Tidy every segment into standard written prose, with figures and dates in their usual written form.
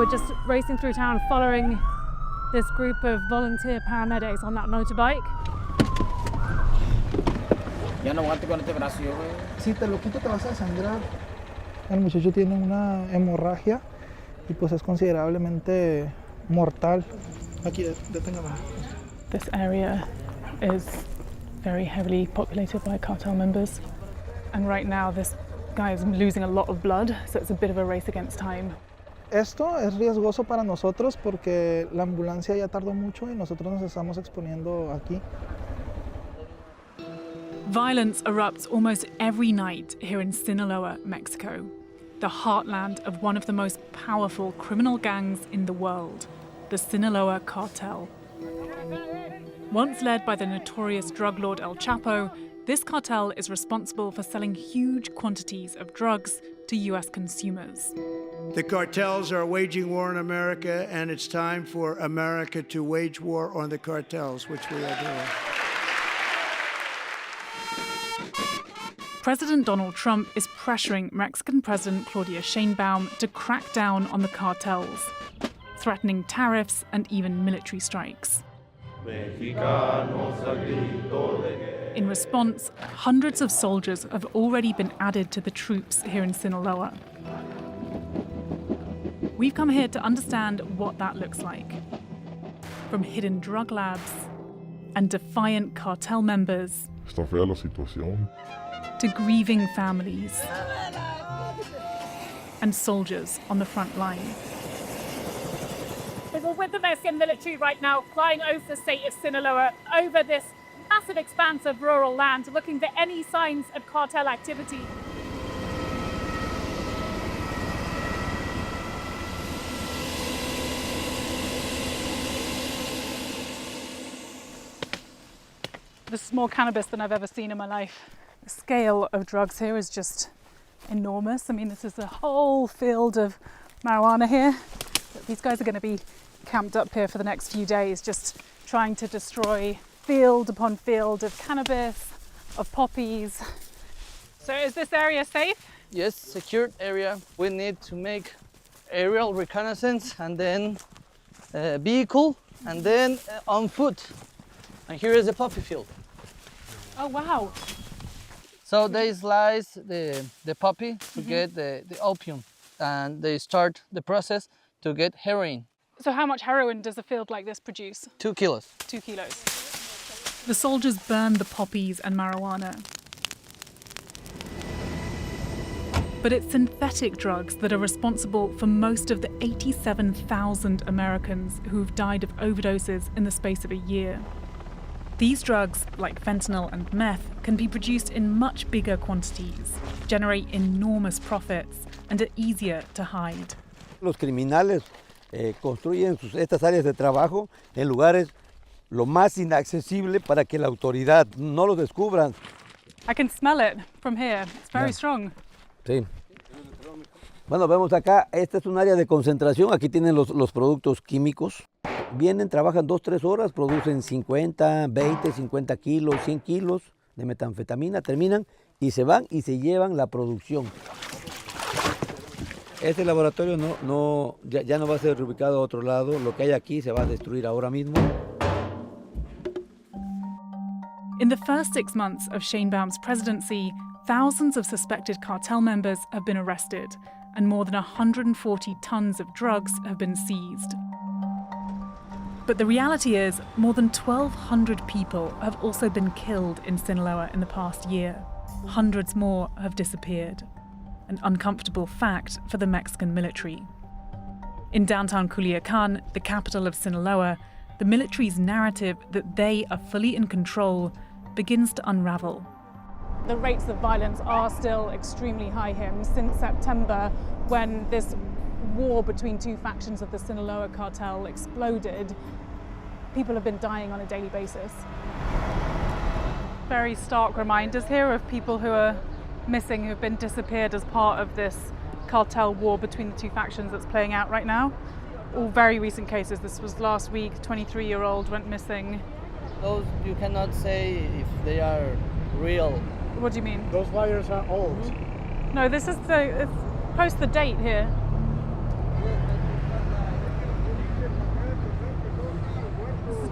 we're just racing through town following this group of volunteer paramedics on that motorbike. Ya no aguante con este brazo, yo, güey. Si te lo quito te vas a desangrar. El muchacho tiene una hemorragia y pues es considerablemente mortal. Aquí, deténgame. This area is very heavily populated by cartel members, and right now this guy is losing a lot of blood, so it's a bit of a race against time. Esto es riesgoso para nosotros porque la ambulancia ya tardó mucho y nosotros nos estamos exponiendo aquí. Violence erupts almost every night here in Sinaloa, Mexico, the heartland of one of the most powerful criminal gangs in the world, the Sinaloa cartel. Once led by the notorious drug lord El Chapo, this cartel is responsible for selling huge quantities of drugs to US consumers. The cartels are waging war in America, and it's time for America to wage war on the cartels, which we are doing. President Donald Trump is pressuring Mexican President Claudia Sheinbaum to crack down on the cartels, threatening tariffs and even military strikes. In response, hundreds of soldiers have already been added to the troops here in Sinaloa. We've come here to understand what that looks like. From hidden drug labs and defiant cartel members Está fea la situación. to grieving families and soldiers on the front line. We're with the Mexican military right now, flying over the state of Sinaloa, over this massive expanse of rural land, looking for any signs of cartel activity. This is more cannabis than I've ever seen in my life. The scale of drugs here is just enormous. I mean, this is a whole field of marijuana here. These guys are going to be camped up here for the next few days, just trying to destroy field upon field of cannabis, of poppies. So is this area safe? Yes, secured area. We need to make aerial reconnaissance and then vehicle and then on foot. And here is the poppy field. Oh, wow. So they slice the poppy to get the opium, and they start the process to get heroin. So how much heroin does a field like this produce? 2 kilos. 2 kilos. The soldiers burn the poppies and marijuana. But it's synthetic drugs that are responsible for most of the 87,000 Americans who've died of overdoses in the space of a year. These drugs, like fentanyl and meth, can be produced in much bigger quantities, generate enormous profits, and are easier to hide. Los criminales construyen estas áreas de trabajo en lugares lo más inaccesible para que la autoridad no los descubran. I can smell it from here. It's very strong. Sí. Bueno, vemos acá, esta es un área de concentración, aquí tienen los productos químicos. Vienen, trabajan 2-3 horas, producen 50, 20, 50 kilos, 100 kilos de metanfetamina, terminan y se van y se llevan la producción. Este laboratorio ya no va a ser reubicado a otro lado, lo que hay aquí se va a destruir ahora mismo. In the first 6 months of Sheinbaum's presidency, thousands of suspected cartel members have been arrested, and more than 140 tons of drugs have been seized. But the reality is, more than 1,200 people have also been killed in Sinaloa in the past year. Hundreds more have disappeared. An uncomfortable fact for the Mexican military. In downtown Culiacan, the capital of Sinaloa, the military's narrative that they are fully in control begins to unravel. The rates of violence are still extremely high here. Since September, when this war between two factions of the Sinaloa cartel exploded, people have been dying on a daily basis. Very stark reminders here of people who are missing, who've been disappeared as part of this cartel war between the two factions that's playing out right now. All very recent cases. This was last week, 23-year-old went missing. Those you cannot say if they are real. What do you mean? Those flyers are old. No, this is it's post the date here.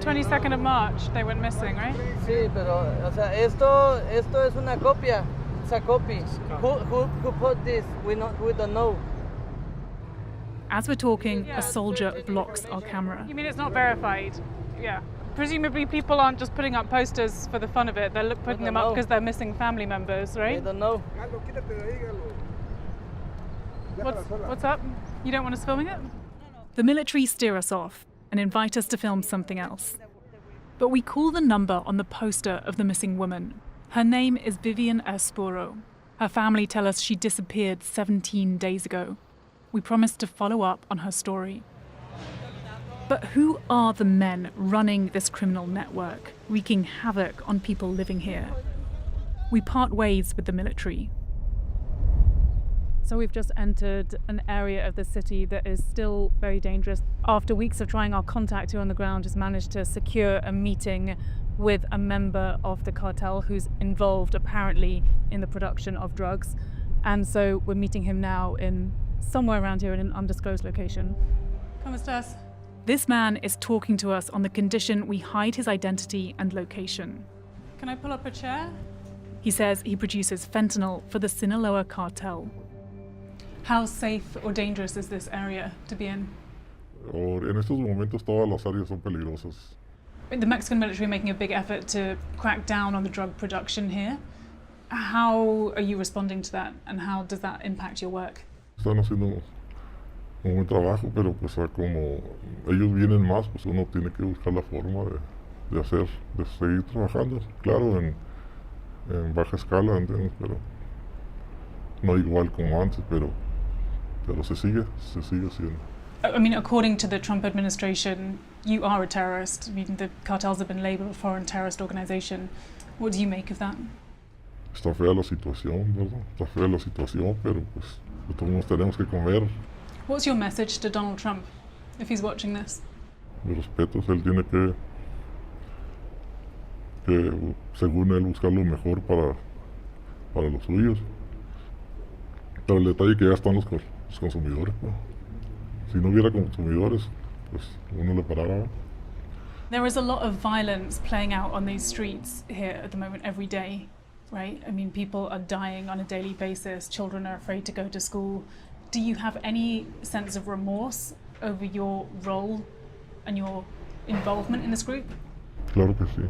22nd of March they went missing, right? Sí, pero, o sea, esto es una copia. It's a copy. Who put this? We don't know. As we're talking, a soldier blocks our camera. You mean it's not verified? Yeah. Presumably people aren't just putting up posters for the fun of it. They're putting them up because they're missing family members, right? I don't know. What's up? You don't want us filming it? The military steer us off and invite us to film something else. But we call the number on the poster of the missing woman. Her name is Vivian Esporo. Her family tell us she disappeared 17 days ago. We promised to follow up on her story. But who are the men running this criminal network, wreaking havoc on people living here? We part ways with the military. So we've just entered an area of the city that is still very dangerous. After weeks of trying, our contact here on the ground has managed to secure a meeting with a member of the cartel who's involved apparently in the production of drugs. And so we're meeting him now in somewhere around here in an undisclosed location. ¿Cómo estás? This man is talking to us on the condition we hide his identity and location. Can I pull up a chair? He says he produces fentanyl for the Sinaloa cartel. How safe or dangerous is this area to be in? En estos momentos todas las áreas son peligrosas. The Mexican military are making a big effort to crack down on the drug production here. How are you responding to that, and how does that impact your work? Están haciendo un buen trabajo, pero pues como ellos vienen más, pues uno tiene que buscar la forma de seguir trabajando. Claro, en baja escala, ¿entiendes? Pero no igual como antes, pero se sigue haciendo. I mean, according to the Trump administration, you are a terrorist. I mean, the cartels have been labeled a foreign terrorist organization. What do you make of that? Está fea la situación, ¿verdad? Está fea la situación, pero pues todos nos tenemos que comer. What's your message to Donald Trump, if he's watching this? Mis respetos, él tiene que según él, buscar lo mejor para los suyos. Pero el detalle es que ya están los consumidores, ¿no? Si no hubiera consumidores, pues uno le parara. There is a lot of violence playing out on these streets here at the moment every day, right? I mean, people are dying on a daily basis. Children are afraid to go to school. Do you have any sense of remorse over your role and your involvement in this group? Claro que sí.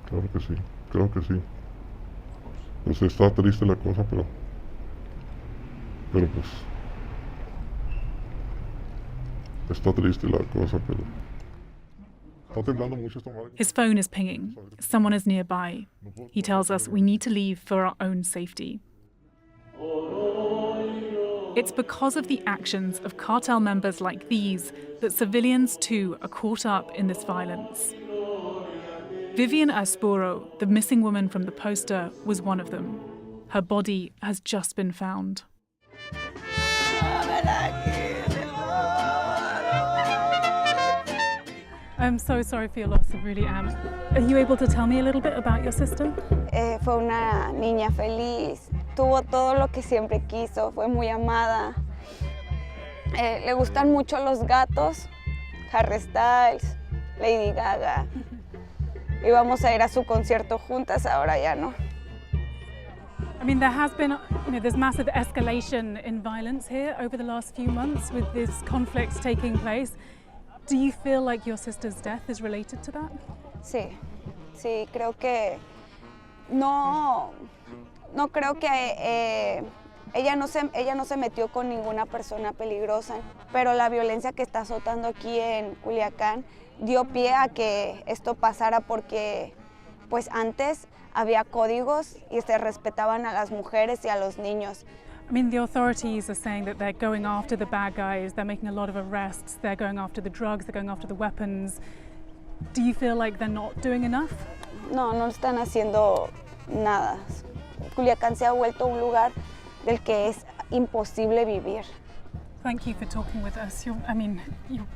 Claro que sí. Creo que sí. Pues está triste la cosa, pero pues está triste la cosa, pero está temblando mucho esta madre. His phone is pinging. Someone is nearby. He tells us we need to leave for our own safety. It's because of the actions of cartel members like these that civilians too are caught up in this violence. Vivian Esporo, the missing woman from the poster, was one of them. Her body has just been found. I'm so sorry for your loss, I really am. Are you able to tell me a little bit about your sister? Fue una niña feliz, tuvo todo lo que siempre quiso, fue muy amada. Le gustan mucho los gatos, Harry Styles, Lady Gaga. Íbamos a ir a su concierto juntas, ahora ya no. I mean, there has been, there's massive escalation in violence here over the last few months with these conflicts taking place. Do you feel like your sister's death is related to that? Sí, creo que no creo que ella no se metió con ninguna persona peligrosa, pero la violencia que está azotando aquí en Culiacán dio pie a que esto pasara porque pues antes había códigos y se respetaban a las mujeres y a los niños. I mean, the authorities are saying that they're going after the bad guys, they're making a lot of arrests, they're going after the drugs, they're going after the weapons. Do you feel like they're not doing enough? No están haciendo nada. Culiacán se ha vuelto un lugar del que es imposible vivir. Thank you for talking with us. You're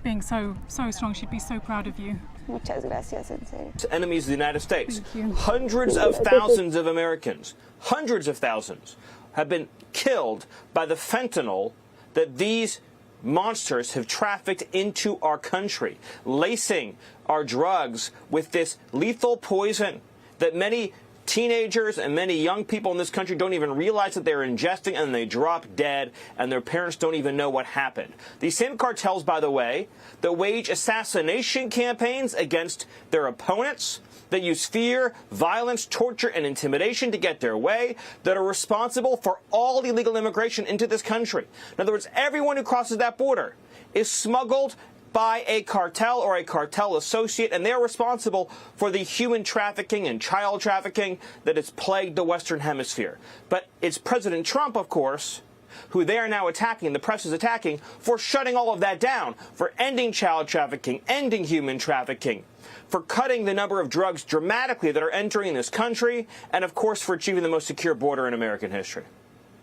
being so strong. She'd be so proud of you. Muchas gracias, en serio. Enemies of the United States. Thank you. Hundreds of thousands of Americans, hundreds of thousands, have been killed by the fentanyl that these monsters have trafficked into our country, lacing our drugs with this lethal poison that many teenagers and many young people in this country don't even realize that they're ingesting, and they drop dead, and their parents don't even know what happened. These same cartels, by the way, that wage assassination campaigns against their opponents, that use fear, violence, torture, and intimidation to get their way, that are responsible for all illegal immigration into this country. In other words, everyone who crosses that border is smuggled by a cartel or a cartel associate, and they're responsible for the human trafficking and child trafficking that has plagued the Western Hemisphere. But it's President Trump, of course, who they are now attacking, the press is attacking, for shutting all of that down, for ending child trafficking, ending human trafficking, for cutting the number of drugs dramatically that are entering this country, and, of course, for achieving the most secure border in American history.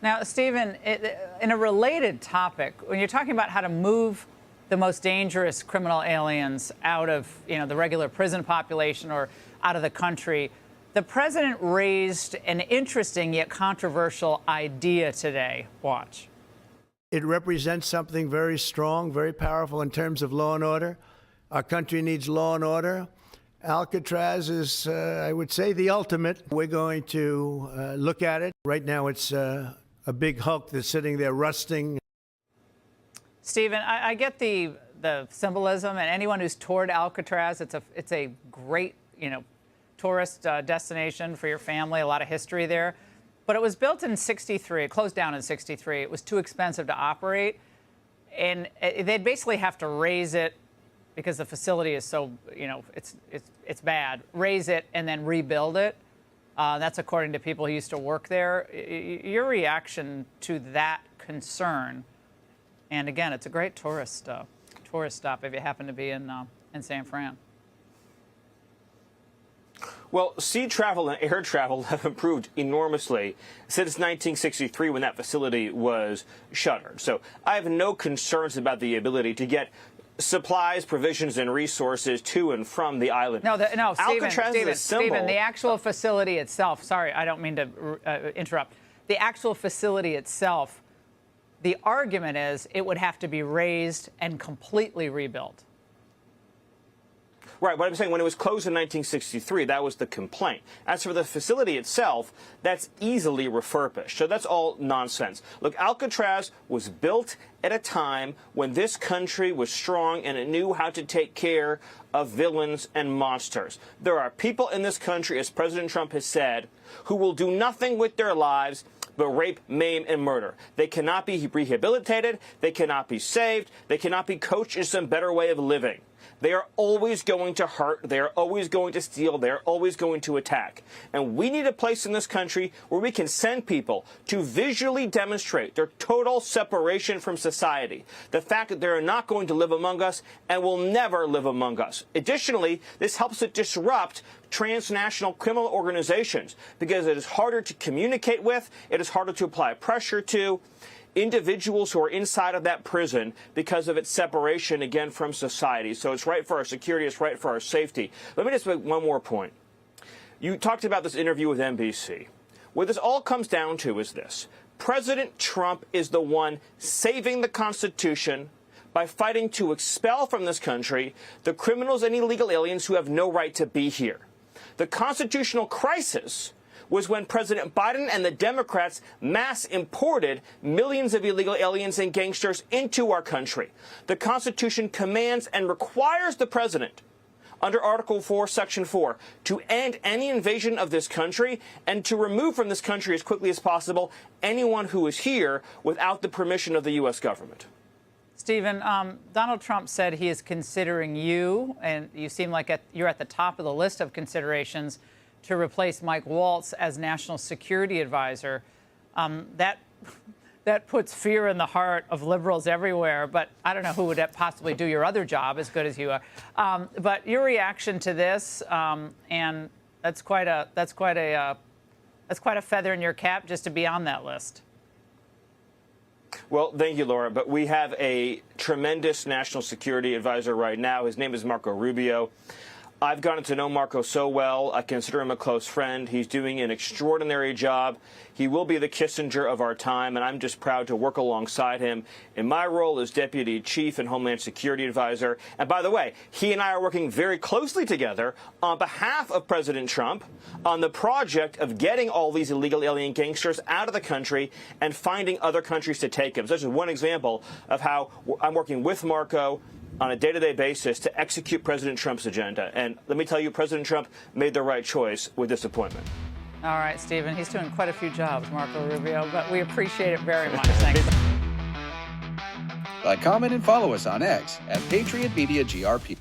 Now, Stephen, in a related topic, when you're talking about how to move the most dangerous criminal aliens out of, the regular prison population or out of the country, the president raised an interesting yet controversial idea today. Watch. It represents something very strong, very powerful in terms of law and order. Our country needs law and order. Alcatraz is, I would say, the ultimate. We're going to look at it. Right now, it's a big hulk that's sitting there rusting. Stephen, I get the symbolism, and anyone who's toured Alcatraz, it's a great, tourist destination for your family, a lot of history there. But it was built in '63, it closed down in '63. It was too expensive to operate, and they'd basically have to raise it because the facility is so, it's bad. Raise it and then rebuild it. That's according to people who used to work there. Your reaction to that concern? And again, it's a great tourist stop if you happen to be in San Fran. Well, sea travel and air travel have improved enormously since 1963 when that facility was shuttered. So I have no concerns about the ability to get supplies, provisions, and resources to and from the island. No, Stephen, the actual facility itself, sorry, I don't mean to interrupt. The actual facility itself, the argument is it would have to be raised and completely rebuilt. Right. What I'm saying, when it was closed in 1963, that was the complaint. As for the facility itself, that's easily refurbished. So that's all nonsense. Look, Alcatraz was built at a time when this country was strong and it knew how to take care of villains and monsters. There are people in this country, as President Trump has said, who will do nothing with their lives but rape, maim, and murder. They cannot be rehabilitated. They cannot be saved. They cannot be coached in some better way of living. They are always going to hurt. They are always going to steal. They are always going to attack. And we need a place in this country where we can send people to visually demonstrate their total separation from society, the fact that they are not going to live among us and will never live among us. Additionally, this helps to disrupt transnational criminal organizations because it is harder to communicate with, it is harder to apply pressure to individuals who are inside of that prison because of its separation, again, from society. So it's right for our security, it's right for our safety. Let me just make one more point. You talked about this interview with NBC. What this all comes down to is this. President Trump is the one saving the Constitution by fighting to expel from this country the criminals and illegal aliens who have no right to be here. The constitutional crisis was when President Biden and the Democrats mass imported millions of illegal aliens and gangsters into our country. The Constitution commands and requires the president, under Article 4, Section 4, to end any invasion of this country and to remove from this country as quickly as possible anyone who is here without the permission of the U.S. government. Stephen, Donald Trump said he is considering you, and you seem like you're at the top of the list of considerations, to replace Mike Waltz as National Security Advisor. That puts fear in the heart of liberals everywhere, but I don't know who would possibly do your other job as good as you are. But your reaction to this, and that's quite a feather in your cap just to be on that list. Well, thank you, Laura. But we have a tremendous national security advisor right now. His name is Marco Rubio. I've gotten to know Marco so well. I consider him a close friend. He's doing an extraordinary job. He will be the Kissinger of our time, and I'm just proud to work alongside him in my role as Deputy Chief and Homeland Security Advisor. And by the way, he and I are working very closely together on behalf of President Trump on the project of getting all these illegal alien gangsters out of the country and finding other countries to take them. So this is one example of how I'm working with Marco on a day-to-day basis to execute President Trump's agenda. And let me tell you, President Trump made the right choice with this appointment. All right, Stephen, he's doing quite a few jobs, Marco Rubio, but we appreciate it very much. Thanks. Like, comment, and follow us on X at Patriot Media GRP.